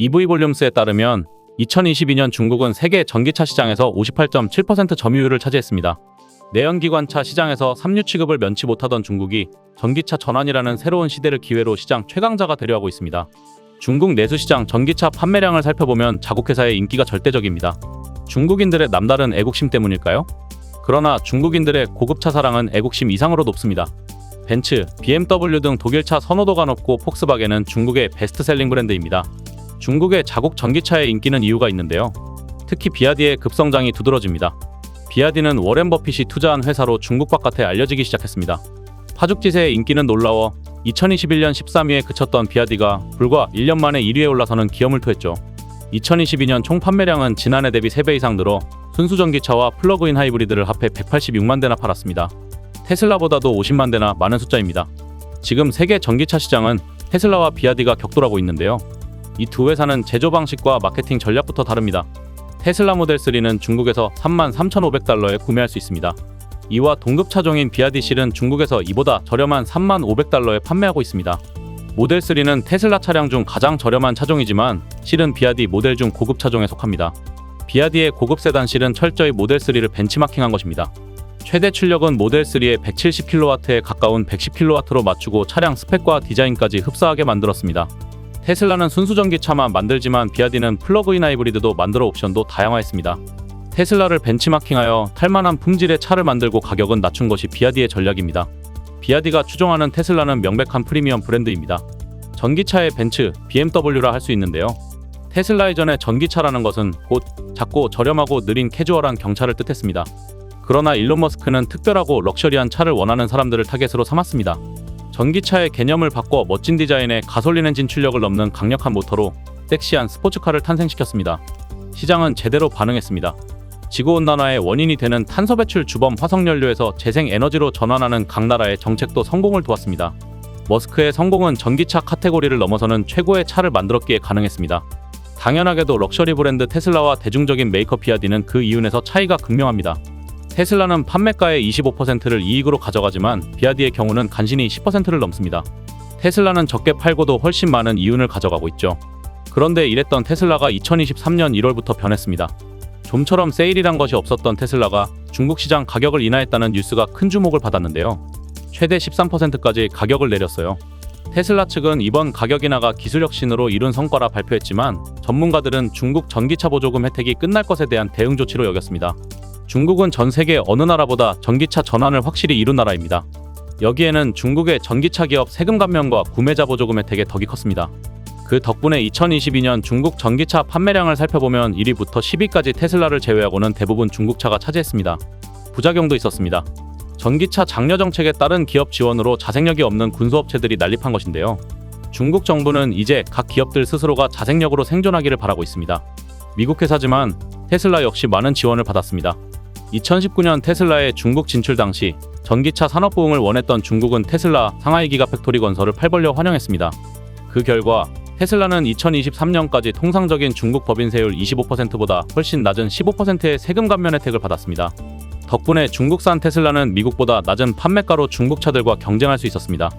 EV 볼륨스에 따르면 2022년 중국은 세계 전기차 시장에서 58.7% 점유율을 차지했습니다. 내연기관차 시장에서 삼류 취급을 면치 못하던 중국이 전기차 전환이라는 새로운 시대를 기회로 시장 최강자가 되려 하고 있습니다. 중국 내수시장 전기차 판매량을 살펴보면 자국회사의 인기가 절대적입니다. 중국인들의 남다른 애국심 때문일까요? 그러나 중국인들의 고급차 사랑은 애국심 이상으로 높습니다. 벤츠, BMW 등 독일차 선호도가 높고 폭스바겐은 중국의 베스트셀링 브랜드입니다. 중국의 자국 전기차의 인기는 이유가 있는데요. 특히 비아디의 급성장이 두드러집니다. 비아디는 워렌 버핏이 투자한 회사로 중국 바깥에 알려지기 시작했습니다. 파죽지세의 인기는 놀라워 2021년 13위에 그쳤던 비아디가 불과 1년 만에 1위에 올라서는 기염을 토했죠. 2022년 총 판매량은 지난해 대비 3배 이상 늘어 순수전기차와 플러그인 하이브리드를 합해 186만 대나 팔았습니다. 테슬라보다도 50만 대나 많은 숫자입니다. 지금 세계 전기차 시장은 테슬라와 비아디가 격돌하고 있는데요. 이 두 회사는 제조 방식과 마케팅 전략부터 다릅니다. 테슬라 모델 3는 중국에서 33,500달러에 구매할 수 있습니다. 이와 동급 차종인 비아디 실은 중국에서 이보다 저렴한 35,500달러에 판매하고 있습니다. 모델 3는 테슬라 차량 중 가장 저렴한 차종이지만 실은 비아디 모델 중 고급 차종에 속합니다. 비아디의 고급 세단 실은 철저히 모델 3를 벤치마킹한 것입니다. 최대 출력은 모델 3의 170kW에 가까운 110kW로 맞추고 차량 스펙과 디자인까지 흡사하게 만들었습니다. 테슬라는 순수전기차만 만들지만 비아디는 플러그인 하이브리드도 만들어 옵션도 다양화했습니다. 테슬라를 벤치마킹하여 탈만한 품질의 차를 만들고 가격은 낮춘 것이 비아디의 전략입니다. 비아디가 추종하는 테슬라는 명백한 프리미엄 브랜드입니다. 전기차의 벤츠, BMW라 할 수 있는데요. 테슬라 이전의 전기차라는 것은 곧 작고 저렴하고 느린 캐주얼한 경차를 뜻했습니다. 그러나 일론 머스크는 특별하고 럭셔리한 차를 원하는 사람들을 타겟으로 삼았습니다. 전기차의 개념을 바꿔 멋진 디자인에 가솔린 엔진 출력을 넘는 강력한 모터로 섹시한 스포츠카를 탄생시켰습니다. 시장은 제대로 반응했습니다. 지구온난화의 원인이 되는 탄소 배출 주범 화석연료에서 재생에너지로 전환하는 각 나라의 정책도 성공을 도왔습니다. 머스크의 성공은 전기차 카테고리를 넘어서는 최고의 차를 만들었기에 가능했습니다. 당연하게도 럭셔리 브랜드 테슬라와 대중적인 메이커 비아디는 그 이윤에서 차이가 극명합니다. 테슬라는 판매가의 25%를 이익으로 가져가지만 비아디의 경우는 간신히 10%를 넘습니다. 테슬라는 적게 팔고도 훨씬 많은 이윤을 가져가고 있죠. 그런데 이랬던 테슬라가 2023년 1월부터 변했습니다. 좀처럼 세일이란 것이 없었던 테슬라가 중국 시장 가격을 인하했다는 뉴스가 큰 주목을 받았는데요. 최대 13%까지 가격을 내렸어요. 테슬라 측은 이번 가격 인하가 기술 혁신으로 이룬 성과라 발표했지만 전문가들은 중국 전기차 보조금 혜택이 끝날 것에 대한 대응 조치로 여겼습니다. 중국은 전 세계 어느 나라보다 전기차 전환을 확실히 이룬 나라입니다. 여기에는 중국의 전기차 기업 세금 감면과 구매자 보조금 혜택의 덕이 컸습니다. 그 덕분에 2022년 중국 전기차 판매량을 살펴보면 1위부터 10위까지 테슬라를 제외하고는 대부분 중국차가 차지했습니다. 부작용도 있었습니다. 전기차 장려 정책에 따른 기업 지원으로 자생력이 없는 군수업체들이 난립한 것인데요. 중국 정부는 이제 각 기업들 스스로가 자생력으로 생존하기를 바라고 있습니다. 미국 회사지만 테슬라 역시 많은 지원을 받았습니다. 2019년 테슬라의 중국 진출 당시 전기차 산업 부흥을 원했던 중국은 테슬라 상하이 기가팩토리 건설을 팔벌려 환영했습니다. 그 결과 테슬라는 2023년까지 통상적인 중국 법인세율 25%보다 훨씬 낮은 15%의 세금 감면 혜택을 받았습니다. 덕분에 중국산 테슬라는 미국보다 낮은 판매가로 중국 차들과 경쟁할 수 있었습니다.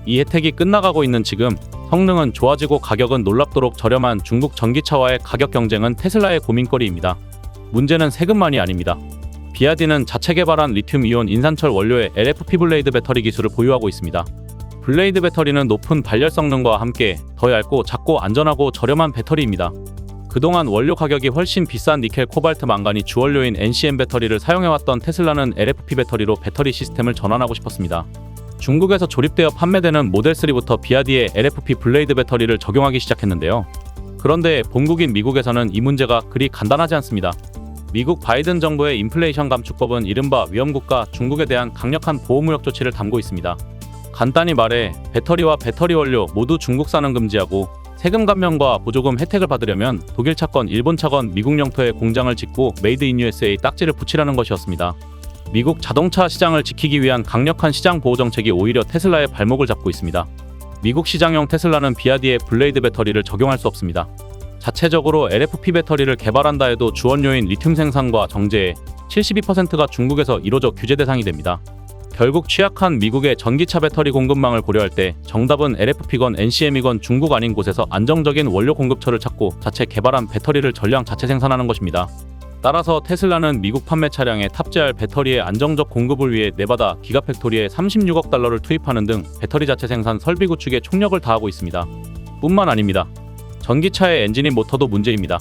이 혜택이 끝나가고 있는 지금 성능은 좋아지고 가격은 놀랍도록 저렴한 중국 전기차와의 가격 경쟁은 테슬라의 고민거리입니다. 문제는 세금만이 아닙니다. 비아디는 자체 개발한 리튬이온 인산철 원료의 LFP 블레이드 배터리 기술을 보유하고 있습니다. 블레이드 배터리는 높은 발열 성능과 함께 더 얇고 작고 안전하고 저렴한 배터리입니다. 그동안 원료 가격이 훨씬 비싼 니켈, 코발트, 망간이 주원료인 NCM 배터리를 사용해왔던 테슬라는 LFP 배터리로 배터리 시스템을 전환하고 싶었습니다. 중국에서 조립되어 판매되는 모델 3부터 비아디의 LFP 블레이드 배터리를 적용하기 시작했는데요. 그런데 본국인 미국에서는 이 문제가 그리 간단하지 않습니다. 미국 바이든 정부의 인플레이션 감축법은 이른바 위험국가 중국에 대한 강력한 보호무역 조치를 담고 있습니다. 간단히 말해 배터리와 배터리 원료 모두 중국산은 금지하고 세금 감면과 보조금 혜택을 받으려면 독일 차건, 일본 차건, 미국 영토에 공장을 짓고 메이드 인 USA 딱지를 붙이라는 것이었습니다. 미국 자동차 시장을 지키기 위한 강력한 시장 보호 정책이 오히려 테슬라의 발목을 잡고 있습니다. 미국 시장용 테슬라는 비아디의 블레이드 배터리를 적용할 수 없습니다. 자체적으로 LFP 배터리를 개발한다 해도 주원료인 리튬 생산과 정제에 72%가 중국에서 이로적 규제 대상이 됩니다. 결국 취약한 미국의 전기차 배터리 공급망을 고려할 때 정답은 LFP건 NCM이건 중국 아닌 곳에서 안정적인 원료 공급처를 찾고 자체 개발한 배터리를 전량 자체 생산하는 것입니다. 따라서 테슬라는 미국 판매 차량에 탑재할 배터리의 안정적 공급을 위해 네바다 기가팩토리에 36억 달러를 투입하는 등 배터리 자체 생산 설비 구축에 총력을 다하고 있습니다. 뿐만 아닙니다. 전기차의 엔진인 모터도 문제입니다.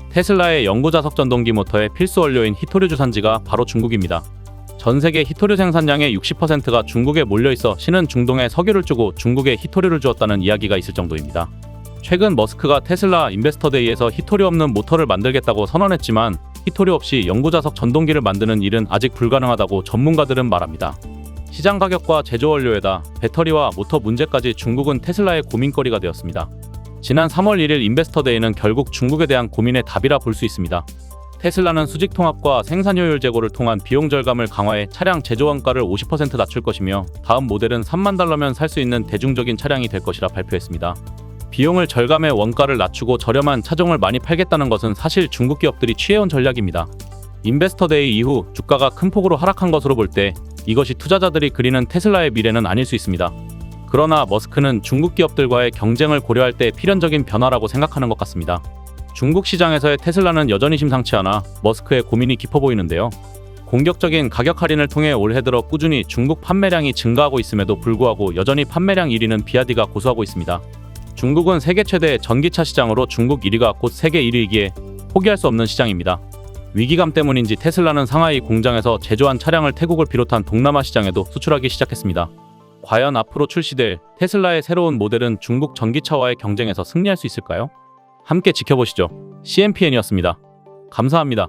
테슬라의 연고자석 전동기 모터의 필수 원료인 히토류 주산지가 바로 중국입니다. 전 세계 히토류 생산량의 60%가 중국에 몰려있어 신은 중동에 석유를 주고 중국에 히토류를 주었다는 이야기가 있을 정도입니다. 최근 머스크가 테슬라 인베스터데이에서 히토류 없는 모터를 만들겠다고 선언했지만 히토류 없이 연고자석 전동기를 만드는 일은 아직 불가능하다고 전문가들은 말합니다. 시장 가격과 제조 원료에다 배터리와 모터 문제까지 중국은 테슬라의 고민거리가 되었습니다. 지난 3월 1일 인베스터데이는 결국 중국에 대한 고민의 답이라 볼 수 있습니다. 테슬라는 수직 통합과 생산 효율 제고를 통한 비용 절감을 강화해 차량 제조 원가를 50% 낮출 것이며 다음 모델은 3만 달러면 살 수 있는 대중적인 차량이 될 것이라 발표했습니다. 비용을 절감해 원가를 낮추고 저렴한 차종을 많이 팔겠다는 것은 사실 중국 기업들이 취해온 전략입니다. 인베스터데이 이후 주가가 큰 폭으로 하락한 것으로 볼 때 이것이 투자자들이 그리는 테슬라의 미래는 아닐 수 있습니다. 그러나 머스크는 중국 기업들과의 경쟁을 고려할 때 필연적인 변화라고 생각하는 것 같습니다. 중국 시장에서의 테슬라는 여전히 심상치 않아 머스크의 고민이 깊어 보이는데요. 공격적인 가격 할인을 통해 올해 들어 꾸준히 중국 판매량이 증가하고 있음에도 불구하고 여전히 판매량 1위는 비아디가 고수하고 있습니다. 중국은 세계 최대 전기차 시장으로 중국 1위가 곧 세계 1위이기에 포기할 수 없는 시장입니다. 위기감 때문인지 테슬라는 상하이 공장에서 제조한 차량을 태국을 비롯한 동남아 시장에도 수출하기 시작했습니다. 과연 앞으로 출시될 테슬라의 새로운 모델은 중국 전기차와의 경쟁에서 승리할 수 있을까요? 함께 지켜보시죠. CMPN이었습니다. 감사합니다.